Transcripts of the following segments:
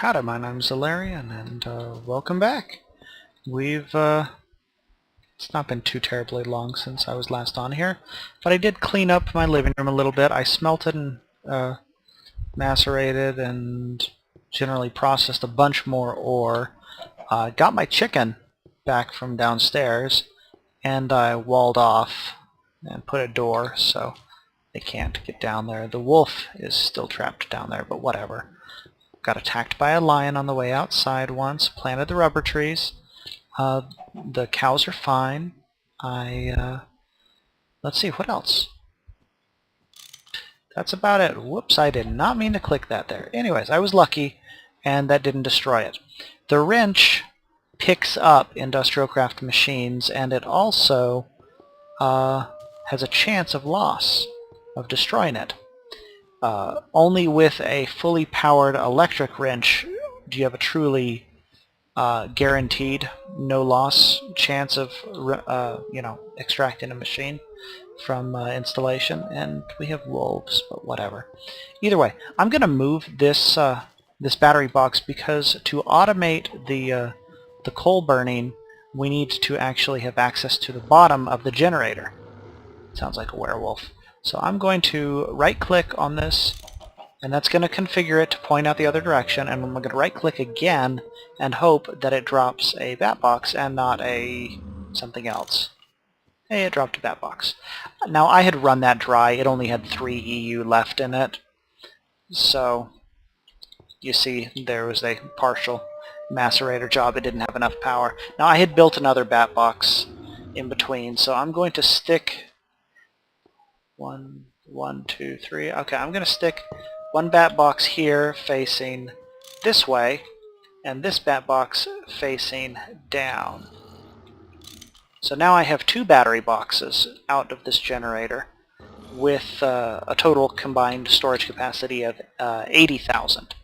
Howdy, my name's Allaryin, and welcome back. It's not been too terribly long since I was last on here, but I did clean up my living room a little bit. I smelted and macerated and generally processed a bunch more ore. Got my chicken back from downstairs, and I walled off and put a door so they can't get down there. The wolf is still trapped down there, but whatever. Got attacked by a lion on the way outside once, planted the rubber trees. The cows are fine. Let's see, what else? That's about it. Whoops, I did not mean to click that there. Anyways, I was lucky, and that didn't destroy it. The wrench picks up IndustrialCraft machines, and it also has a chance of loss, of destroying it. Only with a fully powered electric wrench do you have a truly guaranteed no-loss chance of extracting a machine from installation. And we have wolves, but whatever. Either way, I'm going to move this this battery box because to automate the coal burning, we need to actually have access to the bottom of the generator. Sounds like a werewolf. So I'm going to right-click on this, and that's going to configure it to point out the other direction, and I'm going to right-click again and hope that it drops a bat box and not a something else. Hey, it dropped a bat box. Now, I had run that dry. It only had 3 EU left in it. So, you see, there was a partial macerator job. It didn't have enough power. Now, I had built another bat box in between, so I'm going to stick... One, two, three. Okay, I'm going to stick one bat box here facing this way, and this bat box facing down. So now I have 2 battery boxes out of this generator with a total combined storage capacity of 80,000.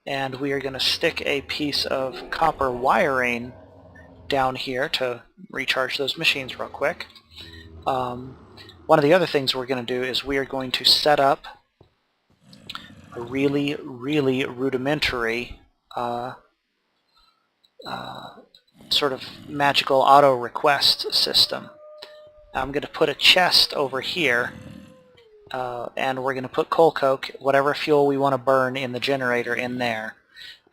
And we are going to stick a piece of copper wiring down here to recharge those machines real quick. One of the other things we're going to do is we are going to set up a really, really rudimentary sort of magical auto request system. I'm going to put a chest over here, and we're going to put coal coke, whatever fuel we want to burn in the generator, in there.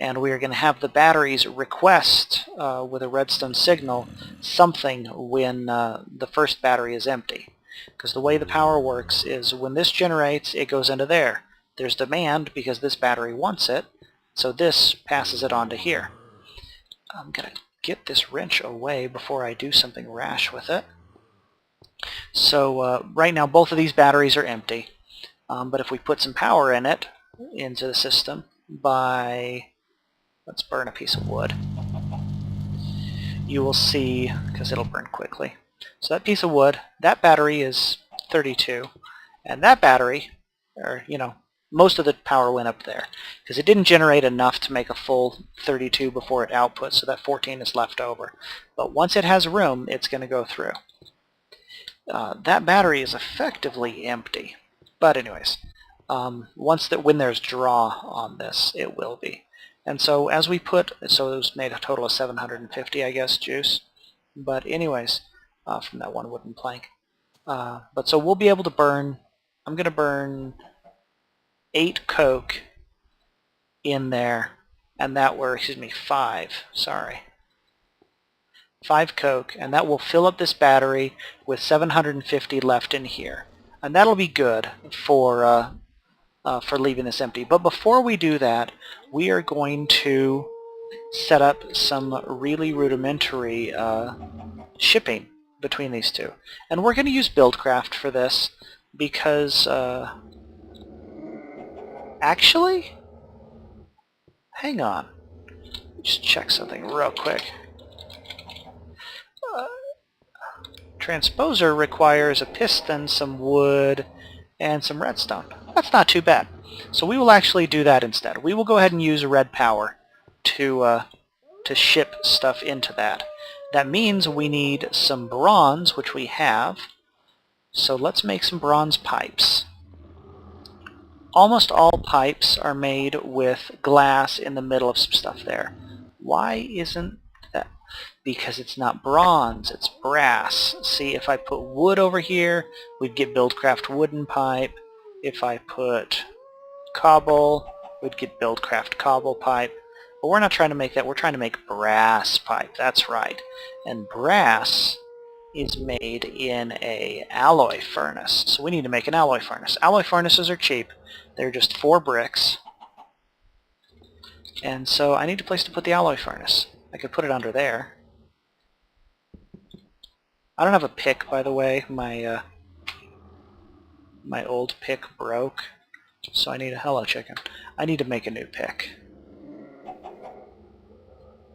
And we are going to have the batteries request with a redstone signal something when the first battery is empty. Because the way the power works is when this generates, it goes into there. There's demand because this battery wants it, so this passes it on to here. I'm going to get this wrench away before I do something rash with it. So right now both of these batteries are empty, but if we put some power in it, into the system, by... let's burn a piece of wood. You will see, because it'll burn quickly. So that piece of wood, that battery is 32, and that battery, or most of the power went up there, because it didn't generate enough to make a full 32 before it outputs, so that 14 is left over. But once it has room, it's going to go through. That battery is effectively empty, but anyways, when there's draw on this, it will be. And so as we put, so it was made a total of 750, I guess, juice. But anyways, from that one wooden plank. But so we'll be able to burn, I'm going to burn 8 coke in there, and that were, 5, sorry. 5 coke, and that will fill up this battery with 750 left in here. And that'll be good for leaving this empty. But before we do that, we are going to set up some really rudimentary shipping between these two. And we're going to use BuildCraft for this because actually, hang on, just check something real quick. Transposer requires a piston, some wood, and some redstone. That's not too bad. So we will actually do that instead. We will go ahead and use red power to ship stuff into that. That means we need some bronze, which we have. So let's make some bronze pipes. almost all pipes are made with glass in the middle of some stuff there. Why isn't that? Because it's not bronze, it's brass. See, if I put wood over here, we'd get BuildCraft wooden pipe. If I put cobble, we'd get BuildCraft cobble pipe. But we're not trying to make that, we're trying to make brass pipe, that's right. And brass is made in a alloy furnace. So we need to make an alloy furnace. Alloy furnaces are cheap. They're just 4 bricks. And so I need a place to put the alloy furnace. I could put it under there. I don't have a pick, by the way. My old pick broke. So I need a hello chicken. I need to make a new pick.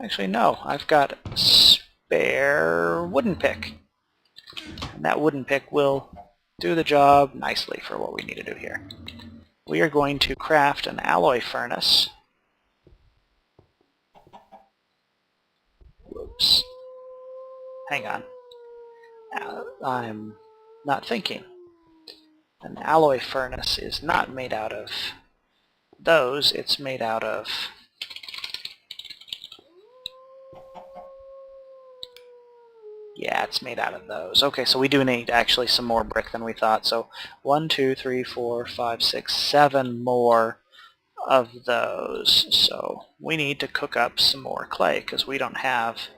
Actually, no. I've got a spare wooden pick. And that wooden pick will do the job nicely for what we need to do here. We are going to craft an alloy furnace. Whoops. Hang on. I'm not thinking. An alloy furnace is not made out of those, it's made out of it's made out of those. Okay, so we do need actually some more brick than we thought. So 1, 2, 3, 4, 5, 6, 7 more of those. So we need to cook up some more clay because we don't have.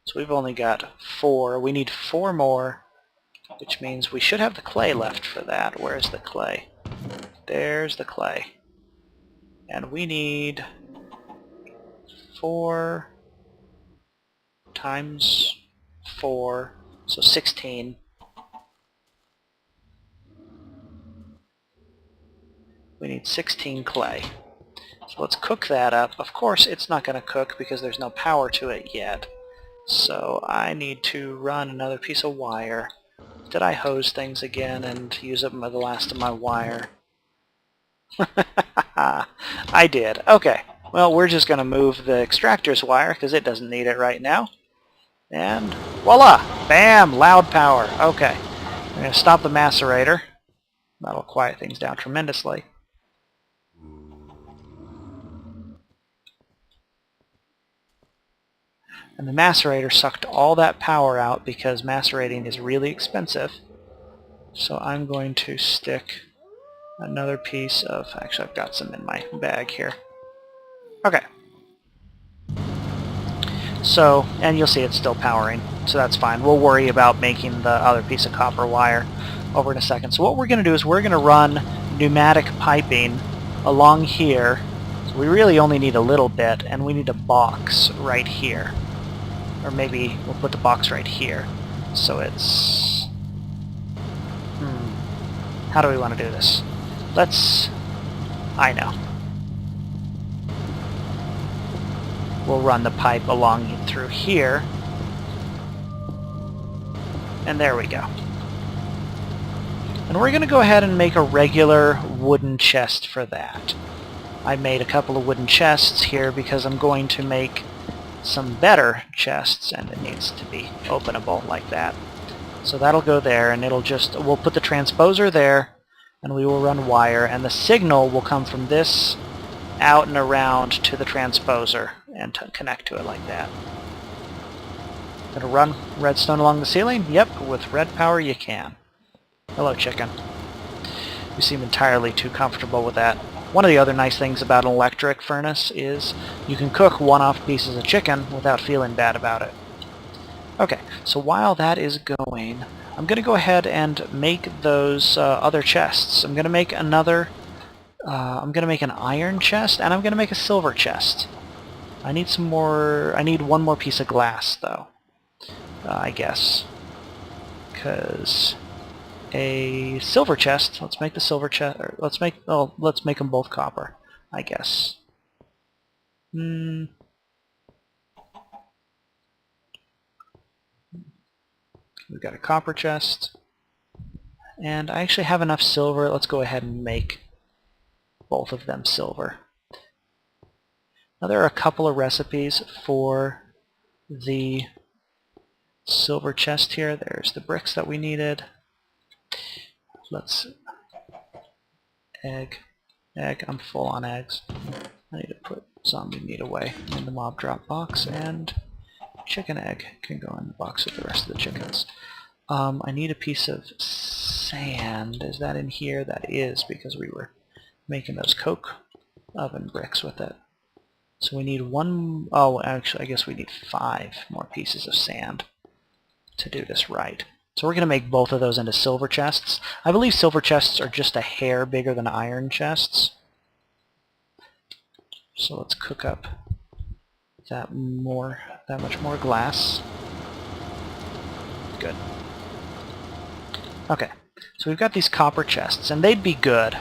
So we've only got 4. We need 4 more, which means we should have the clay left for that. Where's the clay? There's the clay. And we need 4 times 4, so 16. We need 16 clay. So let's cook that up. Of course it's not going to cook because there's no power to it yet. So I need to run another piece of wire. Did I hose things again and use up the last of my wire? I did. Okay. Well, we're just going to move the extractor's wire because it doesn't need it right now. And voila! Bam! Loud power. Okay. We're going to stop the macerator. That'll quiet things down tremendously. And the macerator sucked all that power out because macerating is really expensive. So I'm going to stick another piece of... Actually, I've got some in my bag here. Okay. So, and you'll see it's still powering, so that's fine. We'll worry about making the other piece of copper wire over in a second. So what we're going to do is we're going to run pneumatic piping along here. So we really only need a little bit, and we need a box right here. Or maybe we'll put the box right here. So it's... How do we want to do this? Let's... I know. We'll run the pipe along through here. And there we go. And we're going to go ahead and make a regular wooden chest for that. I made a couple of wooden chests here because I'm going to make some better chests, and it needs to be openable like that. So that'll go there, and it'll just... We'll put the transposer there, and we will run wire, and the signal will come from this out and around to the transposer and to connect to it like that. Gonna run redstone along the ceiling? Yep, with red power you can. Hello, chicken. You seem entirely too comfortable with that. One of the other nice things about an electric furnace is you can cook one-off pieces of chicken without feeling bad about it. Okay, so while that is going, I'm going to go ahead and make those other chests. I'm going to make another... I'm going to make an iron chest, and I'm going to make a silver chest. I need some more... I need one more piece of glass, though. I guess. Because a silver chest... Let's make the silver chest... Let's make them both copper, I guess. We've got a copper chest. And I actually have enough silver. Let's go ahead and make both of them silver. Now there are a couple of recipes for the silver chest here. There's the bricks that we needed. let's egg. I'm full on eggs. I need to put zombie meat away in the mob drop box, and chicken egg can go in the box with the rest of the chickens. I need a piece of sand. Is that in here? That is, because we were making those coke oven bricks with it. So we need one, oh, actually, I guess we need 5 more pieces of sand to do this right. So we're going to make both of those into silver chests. I believe silver chests are just a hair bigger than iron chests. So let's cook up that much more glass. Good. Okay, so we've got these copper chests, and they'd be good,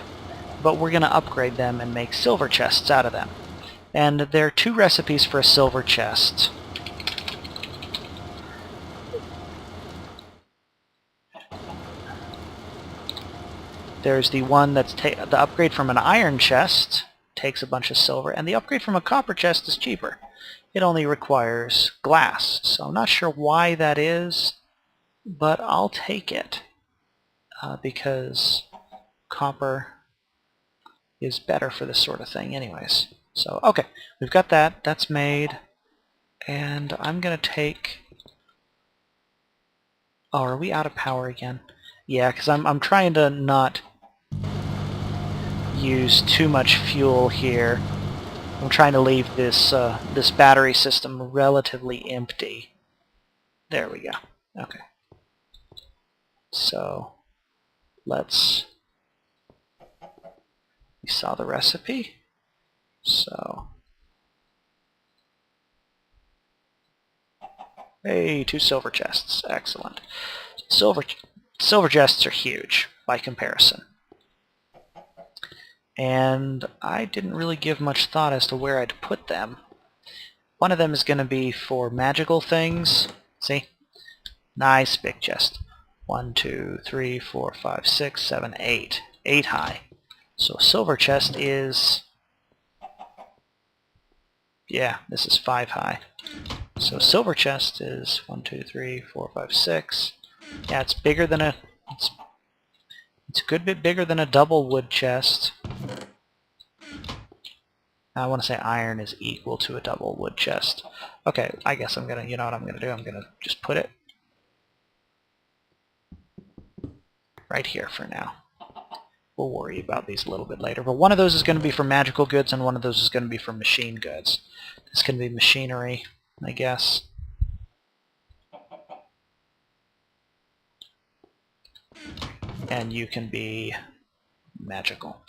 but we're going to upgrade them and make silver chests out of them. And there are 2 recipes for a silver chest. There's the one that's the upgrade from an iron chest, takes a bunch of silver, and the upgrade from a copper chest is cheaper. It only requires glass, so I'm not sure why that is, but I'll take it, because copper is better for this sort of thing anyways. So, okay, we've got that. That's made. And I'm going to take... Oh, are we out of power again? Yeah, because I'm trying to not use too much fuel here. I'm trying to leave this this battery system relatively empty. There we go. Okay. So, let's... You saw the recipe? So... Hey, 2 silver chests. Excellent. Silver chests are huge by comparison. And I didn't really give much thought as to where I'd put them. One of them is going to be for magical things. See? Nice big chest. 1, 2, 3, 4, 5, 6, 7, 8. 8 high. So silver chest is... Yeah, this is 5 high. So silver chest is 1, 2, 3, 4, 5, 6. Yeah, it's bigger than a... It's a good bit bigger than a double wood chest. I want to say iron is equal to a double wood chest. Okay, I guess I'm gonna... You know what I'm gonna do? I'm gonna just put it right here for now. We'll worry about these a little bit later. But one of those is going to be for magical goods, and one of those is going to be for machine goods. This can be machinery, I guess. And you can be magical.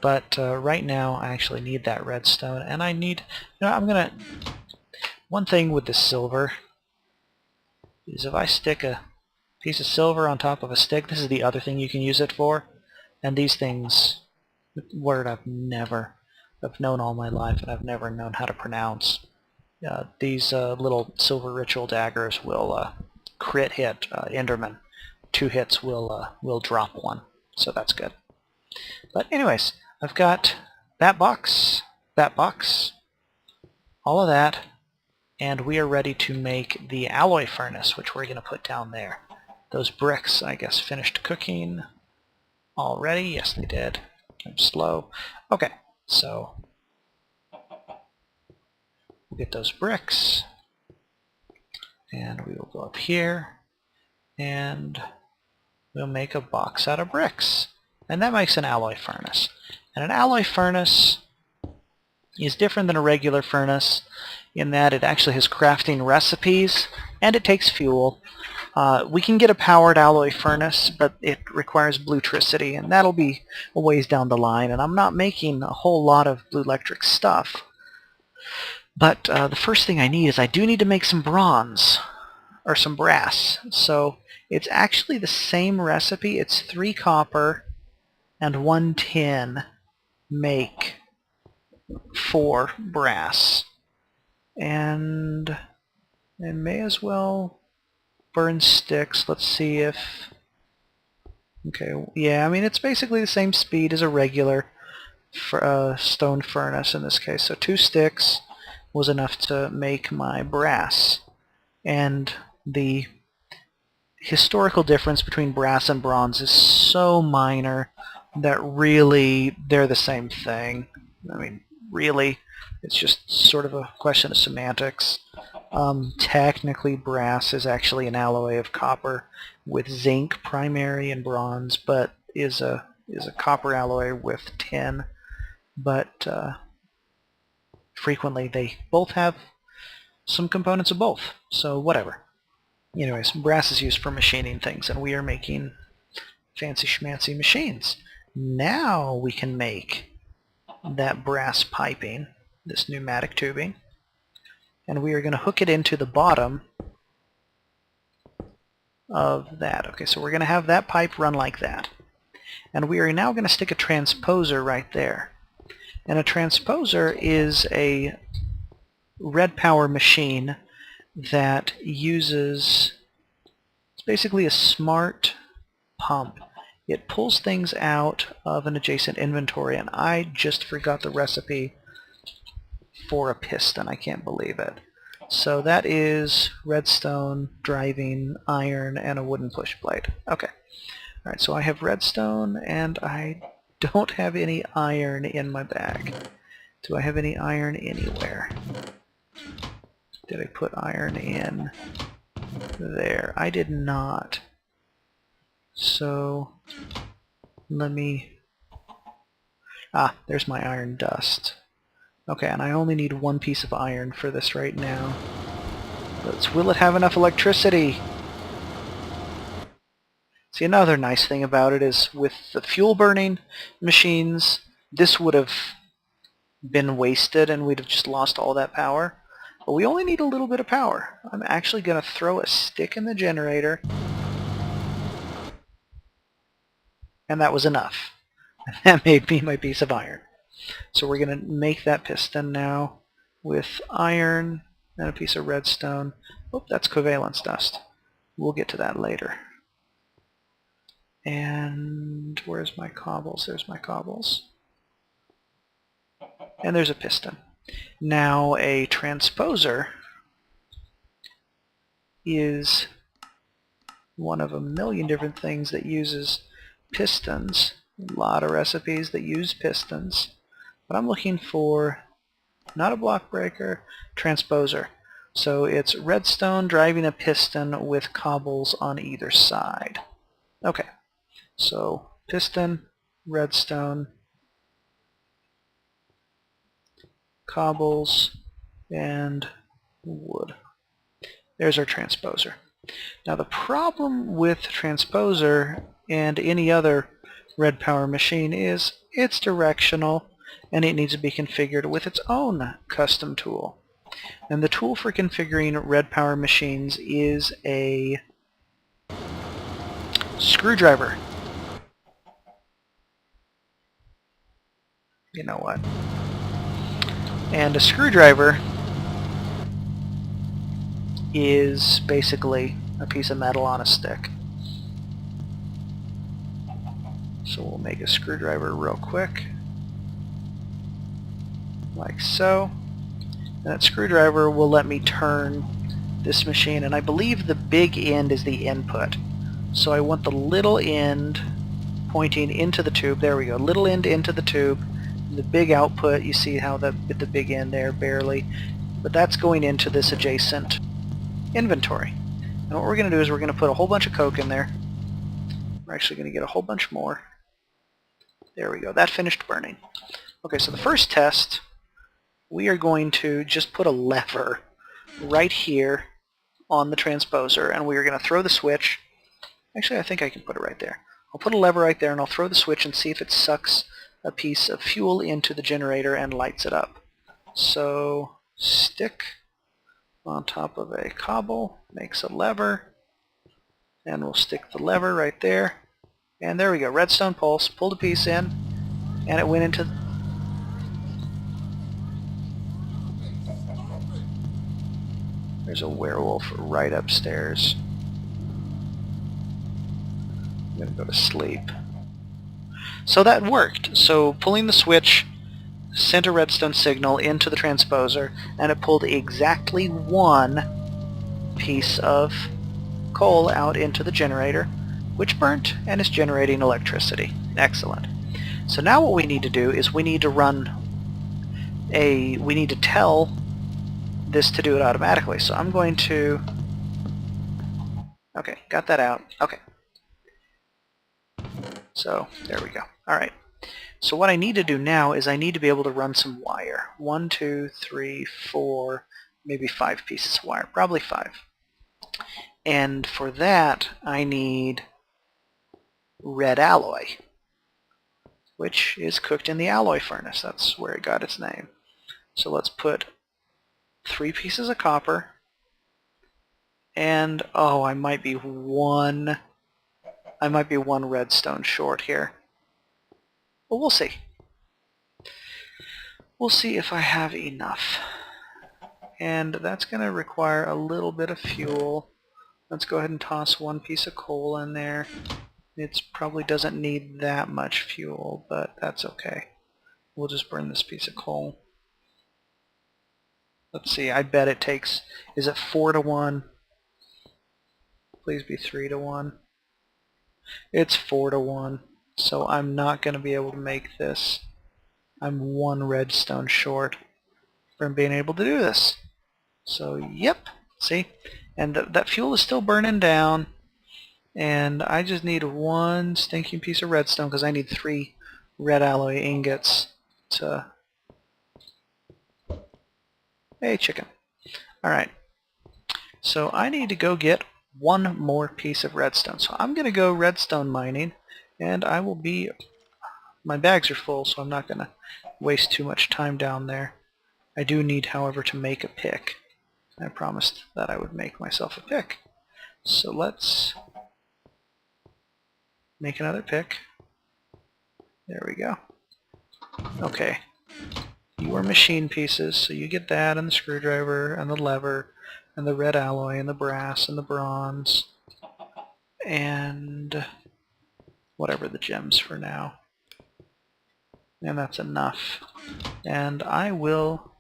But right now I actually need that redstone, and I need... You know, I'm going to... One thing with the silver is if I stick a piece of silver on top of a stick, this is the other thing you can use it for, and these things, word I've known all my life and I've never known how to pronounce. These little silver ritual daggers will crit hit Enderman. 2 hits will drop 1, so that's good. But anyways, I've got that box, all of that, and we are ready to make the alloy furnace, which we're going to put down there. Those bricks, I guess, finished cooking already. Yes, they did. I'm slow. Okay, so we'll get those bricks, and we will go up here, and we'll make a box out of bricks. And that makes an alloy furnace. And an alloy furnace is different than a regular furnace in that it actually has crafting recipes, and it takes fuel. We can get a powered alloy furnace, but it requires bluetricity, and that'll be a ways down the line, and I'm not making a whole lot of blue electric stuff. But the first thing I need is I do need to make some bronze, or some brass. So it's actually the same recipe. It's 3 copper and 1 tin make 4 brass. And I may as well burn sticks. Let's see if... Okay, yeah, I mean, it's basically the same speed as a regular stone furnace in this case. So 2 sticks was enough to make my brass. And the historical difference between brass and bronze is so minor that really they're the same thing. I mean, really, it's just sort of a question of semantics. Technically, brass is actually an alloy of copper with zinc primary and bronze, but is a copper alloy with tin. But frequently, they both have some components of both, so whatever. Anyways, brass is used for machining things, and we are making fancy schmancy machines. Now we can make that brass piping, this pneumatic tubing, and we are going to hook it into the bottom of that. Okay, so we're going to have that pipe run like that. And we are now going to stick a transposer right there. And a transposer is a red power machine that uses, it's basically a smart pump. It pulls things out of an adjacent inventory, and I just forgot the recipe for a piston. I can't believe it. So that is redstone, driving, iron, and a wooden push plate. Okay. Alright, so I have redstone, and I don't have any iron in my bag. Do I have any iron anywhere? Did I put iron in there? I did not. So let me... Ah, there's my iron dust. Okay, and I only need one piece of iron for this right now. Will it have enough electricity? See, another nice thing about it is with the fuel burning machines, this would have been wasted and we'd have just lost all that power. But we only need a little bit of power. I'm actually going to throw a stick in the generator. And that was enough. And that made me my piece of iron. So we're going to make that piston now with iron and a piece of redstone. Oh, that's covalence dust. We'll get to that later. And where's my cobbles? There's my cobbles. And there's a piston. Now a transposer is one of a million different things that uses pistons. A lot of recipes that use pistons. But I'm looking for not a block breaker, transposer. So it's redstone driving a piston with cobbles on either side. Okay. So piston, redstone, cobbles, and wood. There's our transposer. Now the problem with transposer and any other red power machine is it's directional and it needs to be configured with its own custom tool. And the tool for configuring red power machines is a screwdriver. You know what? And a screwdriver is basically a piece of metal on a stick. So we'll make a screwdriver real quick. Like so. And that screwdriver will let me turn this machine, and I believe the big end is the input. So I want the little end pointing into the tube. There we go. Little end into the tube. The big output, you see how the big end there, barely. But that's going into this adjacent inventory. And what we're going to do is we're going to put a whole bunch of coke in there. We're actually going to get a whole bunch more. There we go. That finished burning. Okay, so the first test, we are going to just put a lever right here on the transposer, and we are going to throw the switch. Actually, I think I can put it right there. I'll put a lever right there, and I'll throw the switch and see if it sucks a piece of fuel into the generator and lights it up. So, stick on top of a cobble makes a lever, and we'll stick the lever right there. And there we go, redstone pulse, pulled a piece in, and it went into... There's a werewolf right upstairs. I'm going to go to sleep. So that worked. So pulling the switch sent a redstone signal into the transposer, and it pulled exactly one piece of coal. coal out into the generator, which burnt and is generating electricity. Excellent. So now what we need to do is we need to tell this to do it automatically. So I'm going to, okay, got that out. Okay. So there we go. Alright. So what I need to do now is I need to be able to run some wire. 1, 2, 3, 4, maybe 5 pieces of wire. Probably 5. And for that I need red alloy, which is cooked in the alloy furnace. That's where it got its name. So let's put 3 pieces of copper, and oh, I might be one redstone short here. Well, we'll see. We'll see if I have enough. And that's going to require a little bit of fuel. Let's go ahead and toss 1 piece of coal in there. It probably doesn't need that much fuel, but that's okay. We'll just burn this piece of coal. Let's see, I bet it takes, is it 4 to 1? Please be 3 to 1. It's 4 to 1, so I'm not going to be able to make this. I'm 1 redstone short from being able to do this. So, yep, see? And that fuel is still burning down, and I just need 1 stinking piece of redstone because I need 3 red alloy ingots to... Hey, chicken. Alright. So I need to go get 1 more piece of redstone. So I'm going to go redstone mining, and I will be... My bags are full, so I'm not going to waste too much time down there. I do need, however, to make a pick. I promised that I would make myself a pick. So let's make another pick. There we go. Okay. You are machine pieces, so you get that, and the screwdriver, and the lever, and the red alloy, and the brass, and the bronze, and whatever the gems for now. And that's enough. And I will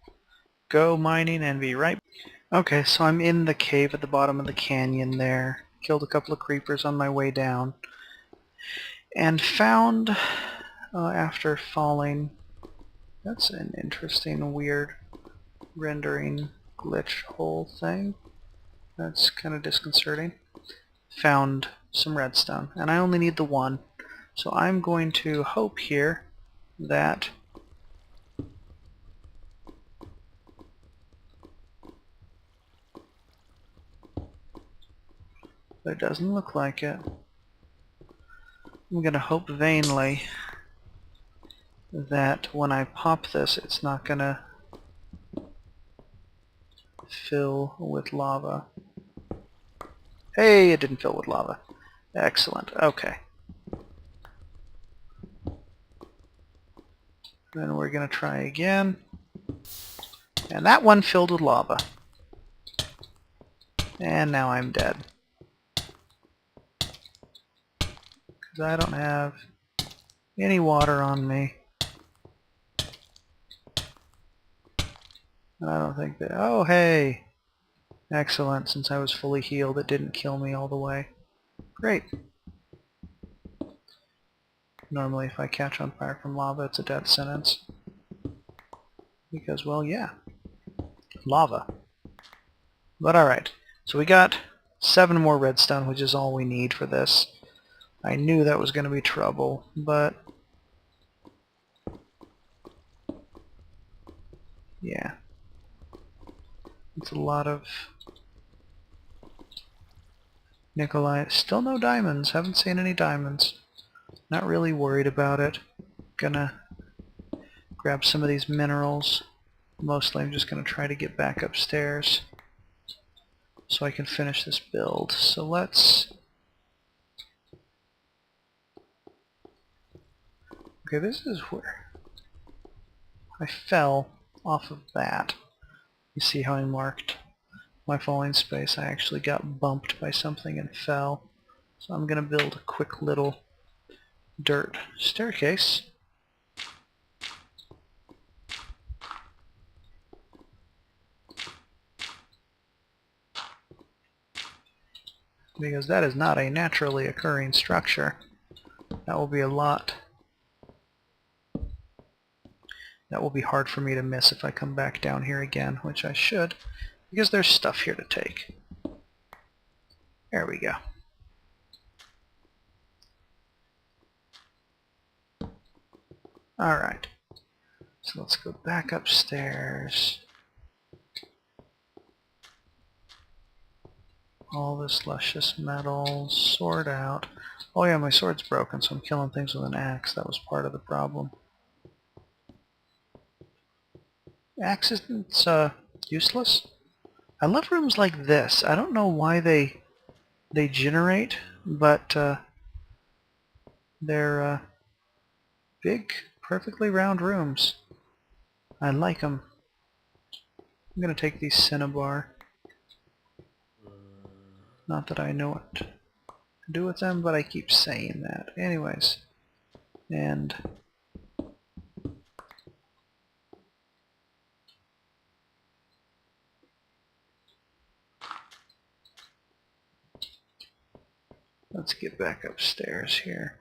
go mining and be right back. Okay, so I'm in the cave at the bottom of the canyon there. Killed a couple of creepers on my way down. And found, after falling, that's an interesting, weird rendering glitch hole thing. That's kind of disconcerting. Found some redstone, and I only need the 1. So I'm going to hope here that it doesn't look like it. I'm going to hope vainly that when I pop this, it's not going to fill with lava. Hey, it didn't fill with lava. Excellent. Okay. Then we're going to try again. And that one filled with lava. And now I'm dead. Because I don't have any water on me. And I don't think that... Oh, hey! Excellent. Since I was fully healed, it didn't kill me all the way. Great. Normally, if I catch on fire from lava, it's a death sentence. Because, well, yeah. Lava. But alright. So we got 7 more redstone, which is all we need for this. I knew that was going to be trouble, but... yeah. It's a lot of... Nikolai. Still no diamonds. Haven't seen any diamonds. Not really worried about it. Gonna grab some of these minerals. Mostly I'm just gonna try to get back upstairs so I can finish this build. So let's... Okay, this is where I fell off of that. You see how I marked my falling space? I actually got bumped by something and fell. So I'm gonna build a quick little dirt staircase. because that is not a naturally occurring structure. That will be a lot. That will be hard for me to miss if I come back down here again, which I should, because there's stuff here to take. There we go. Alright, so let's go back upstairs. All this luscious metal, sword out. Oh yeah, my sword's broken, so I'm killing things with an axe. That was part of the problem. Axe isn't useless. I love rooms like this. I don't know why they generate, but they're big, perfectly round rooms. I like them. I'm gonna take these cinnabar. Not that I know what to do with them, but I keep saying that. Anyways, and let's get back upstairs here.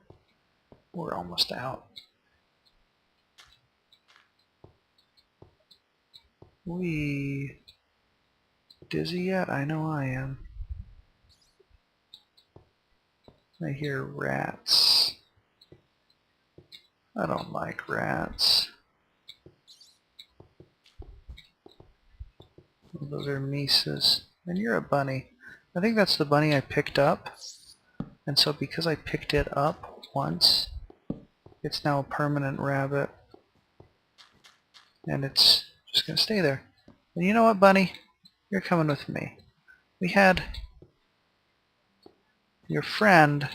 We're almost out. We dizzy yet? I know I am. I hear rats. I don't like rats. Those are Mises. And you're a bunny. I think that's the bunny I picked up. And so because I picked it up once, it's now a permanent rabbit. And it's just going to stay there. And you know what, bunny? You're coming with me. We had your friend,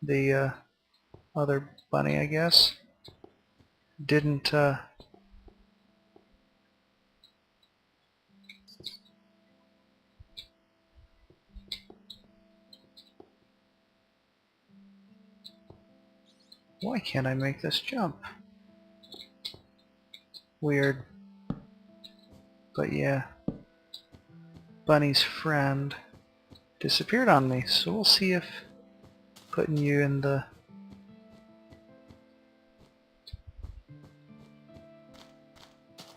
the other bunny, I guess, didn't why can't I make this jump? Weird. But yeah, Bunny's friend disappeared on me, so we'll see if putting you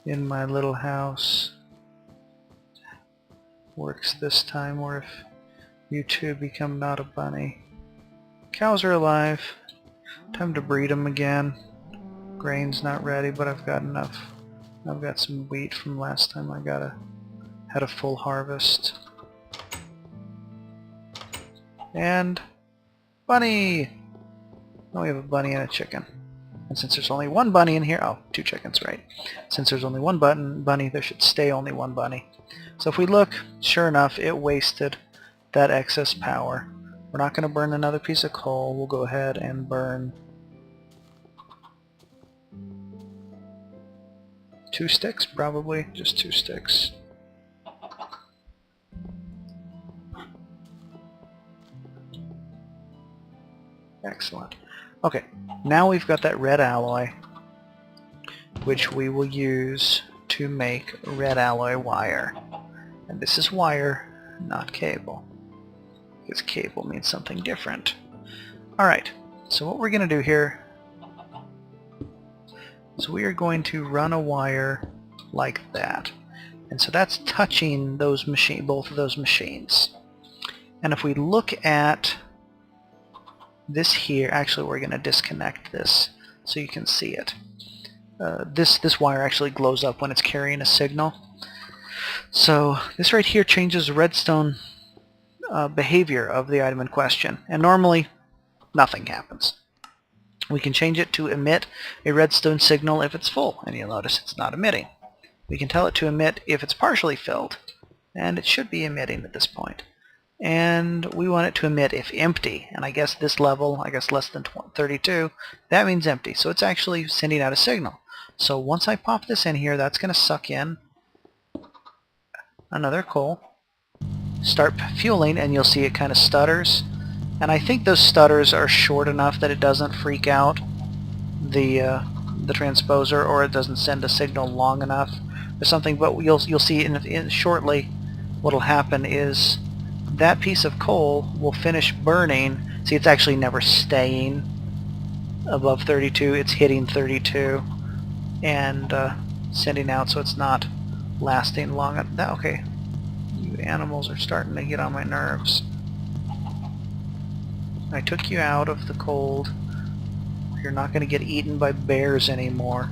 in my little house works this time, or if you two become not a bunny. Cows are alive. Time to breed them again. Grain's not ready, but I've got enough. I've got some wheat from last time I had a full harvest. And bunny! Now we have a bunny and a chicken. And since there's only one bunny in here, oh, 2 chickens, right. Since there's only one bunny, there should stay only one bunny. So if we look, sure enough, it wasted that excess power. We're not going to burn another piece of coal. We'll go ahead and burn 2 sticks, probably. Just 2 sticks. Excellent. Okay, now we've got that red alloy, which we will use to make red alloy wire. And this is wire, not cable, because cable means something different. Alright, so what we're going to do here is we are going to run a wire like that. And so that's touching those both of those machines. And if we look at this here, actually we're going to disconnect this so you can see it. This wire actually glows up when it's carrying a signal. So this right here changes the redstone behavior of the item in question, and normally nothing happens. We can change it to emit a redstone signal if it's full, and you'll notice it's not emitting. We can tell it to emit if it's partially filled, and it should be emitting at this point. And we want it to emit if empty, and I guess this level, I guess less than 32, that means empty, so it's actually sending out a signal. So once I pop this in here, that's going to suck in another coal, start fueling, and you'll see it kind of stutters. And I think those stutters are short enough that it doesn't freak out the transposer, or it doesn't send a signal long enough or something. But you'll see shortly what'll happen is that piece of coal will finish burning. See, it's actually never staying above 32. It's hitting 32 and sending out, so it's not lasting long. Okay, you animals are starting to get on my nerves. I took you out of the cold. You're not going to get eaten by bears anymore.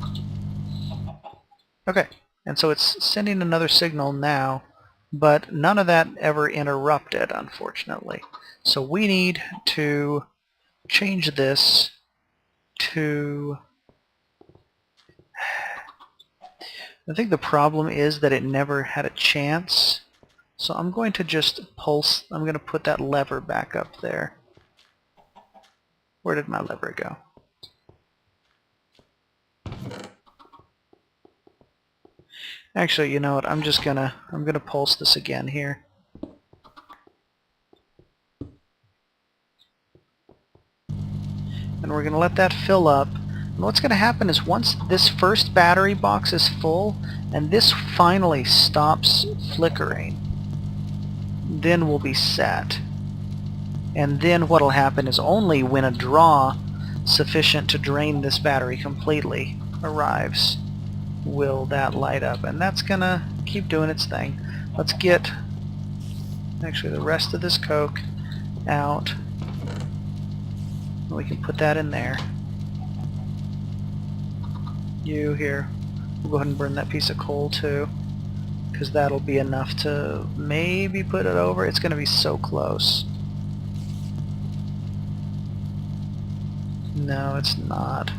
Okay, and so it's sending another signal now, but none of that ever interrupted, unfortunately. So we need to change this to... I think the problem is that it never had a chance. So I'm going to just pulse. I'm going to put that lever back up there. Where did my lever go? Actually, you know what? I'm gonna pulse this again here. And we're gonna let that fill up. And what's gonna happen is once this first battery box is full and this finally stops flickering, then we'll be set. And then what'll happen is only when a draw sufficient to drain this battery completely arrives will that light up, and that's gonna keep doing its thing. Let's get actually the rest of this coke out. We can put that in there. You here. We'll go ahead and burn that piece of coal too, because that'll be enough to maybe put it over. It's gonna be so close. No, it's not.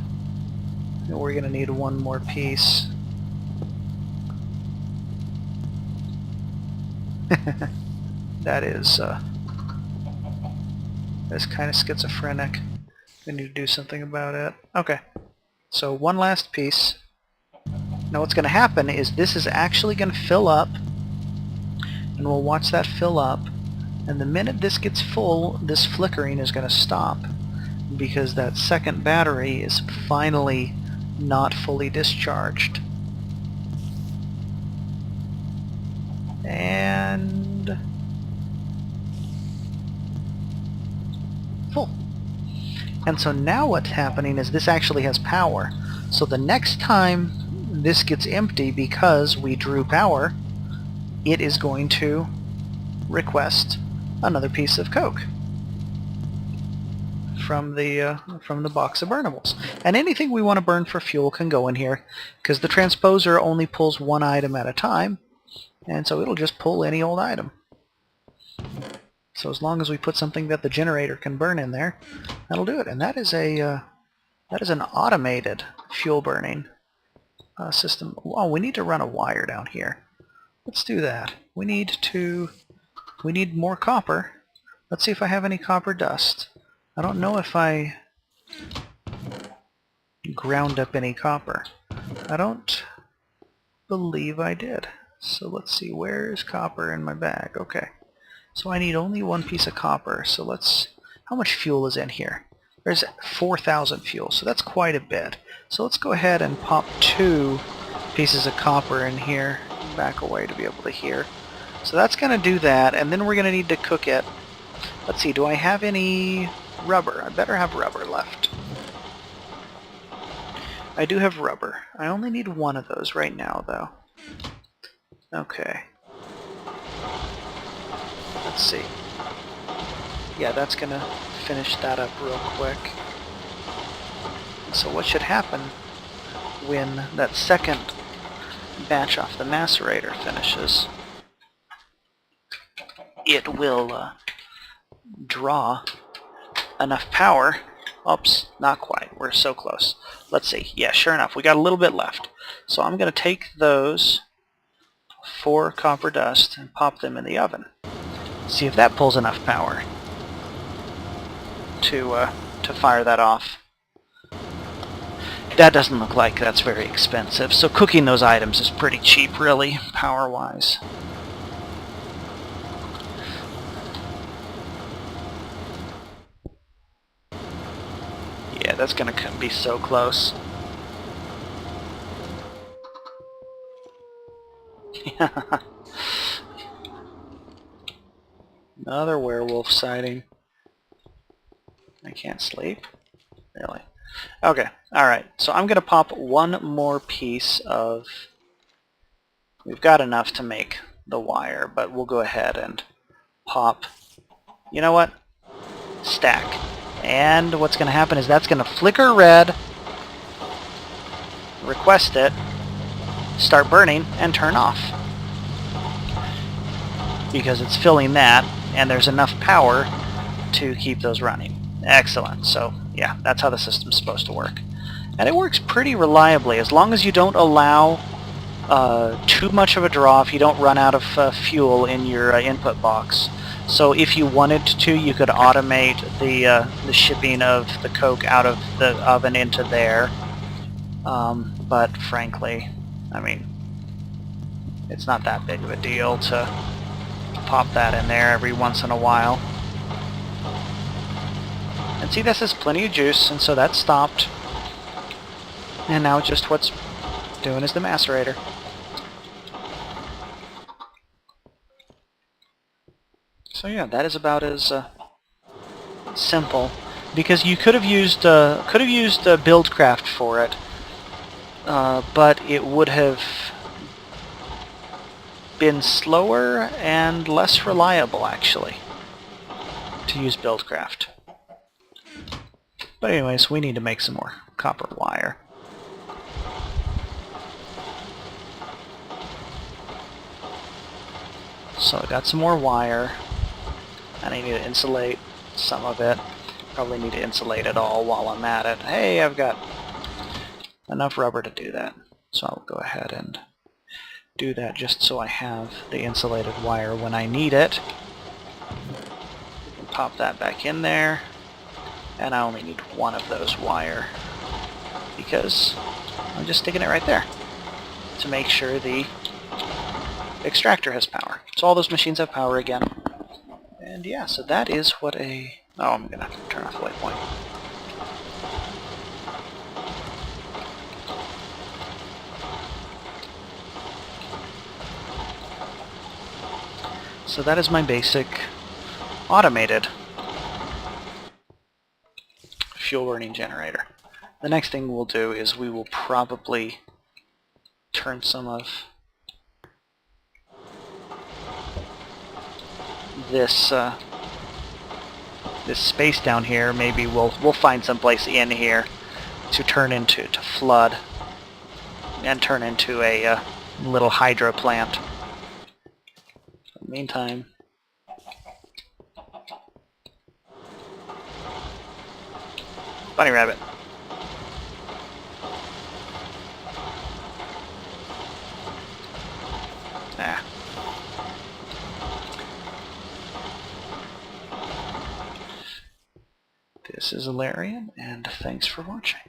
We're gonna need one more piece. That's kind of schizophrenic. We need to do something about it. Okay, so one last piece. Now what's going to happen is this is actually going to fill up, and we'll watch that fill up, and the minute this gets full, this flickering is going to stop, because that second battery is finally not fully discharged. And full. And so now what's happening is this actually has power. So the next time this gets empty because we drew power, it is going to request another piece of coke from the box of burnables. And anything we want to burn for fuel can go in here, because the transposer only pulls one item at a time. And so it'll just pull any old item. So as long as we put something that the generator can burn in there, that'll do it. And that is an automated fuel burning system. Oh, we need to run a wire down here. Let's do that. We need more copper. Let's see if I have any copper dust. I don't know if I ground up any copper. I don't believe I did. So let's see, where is copper in my bag? Okay. So I need only one piece of copper. So how much fuel is in here? There's 4,000 fuel, so that's quite a bit. So let's go ahead and pop 2 pieces of copper in here. Back away to be able to hear. So that's going to do that, and then we're going to need to cook it. Let's see, do I have any rubber? I better have rubber left. I do have rubber. I only need one of those right now, though. Okay. Let's see. Yeah, that's going to finish that up real quick. So what should happen when that second batch off the macerator finishes? It will draw enough power. Oops, not quite. We're so close. Let's see. Yeah, sure enough, we got a little bit left. So I'm going to take those 4 copper dust and pop them in the oven. See if that pulls enough power to fire that off. That doesn't look like that's very expensive. So cooking those items is pretty cheap, really, power-wise. Yeah, that's going to be so close. Another werewolf sighting. I can't sleep? Really? Okay, alright. So I'm going to pop one more piece of... We've got enough to make the wire, but we'll go ahead and pop... You know what? Stack. And what's going to happen is that's going to flicker red, request it, start burning, and turn off. Because it's filling that, and there's enough power to keep those running. Excellent. So, yeah, that's how the system's supposed to work. And it works pretty reliably, as long as you don't allow too much of a draw, if you don't run out of fuel in your input box. So if you wanted to, you could automate the shipping of the coke out of the oven into there. But frankly, I mean, it's not that big of a deal to pop that in there every once in a while. And see, this has plenty of juice, and so that stopped. And now just what's doing is the macerator. So yeah, that is about as simple. Because you could have used BuildCraft for it, but it would have been slower and less reliable, actually, to use BuildCraft. But anyways, we need to make some more copper wire. So I got some more wire, and I need to insulate some of it. Probably need to insulate it all while I'm at it. Hey, I've got enough rubber to do that. So I'll go ahead and do that just so I have the insulated wire when I need it. Pop that back in there. And I only need one of those wire because I'm just sticking it right there to make sure the extractor has power. So all those machines have power again. And yeah, so that is what a... Oh, I'm going to have to turn off the waypoint. So that is my basic automated fuel burning generator. The next thing we'll do is we will probably turn some of this this space down here. Maybe we'll find some place in here to turn into flood and turn into a little hydro plant. In the meantime, bunny rabbit. Ah. This is Allaryin, and thanks for watching.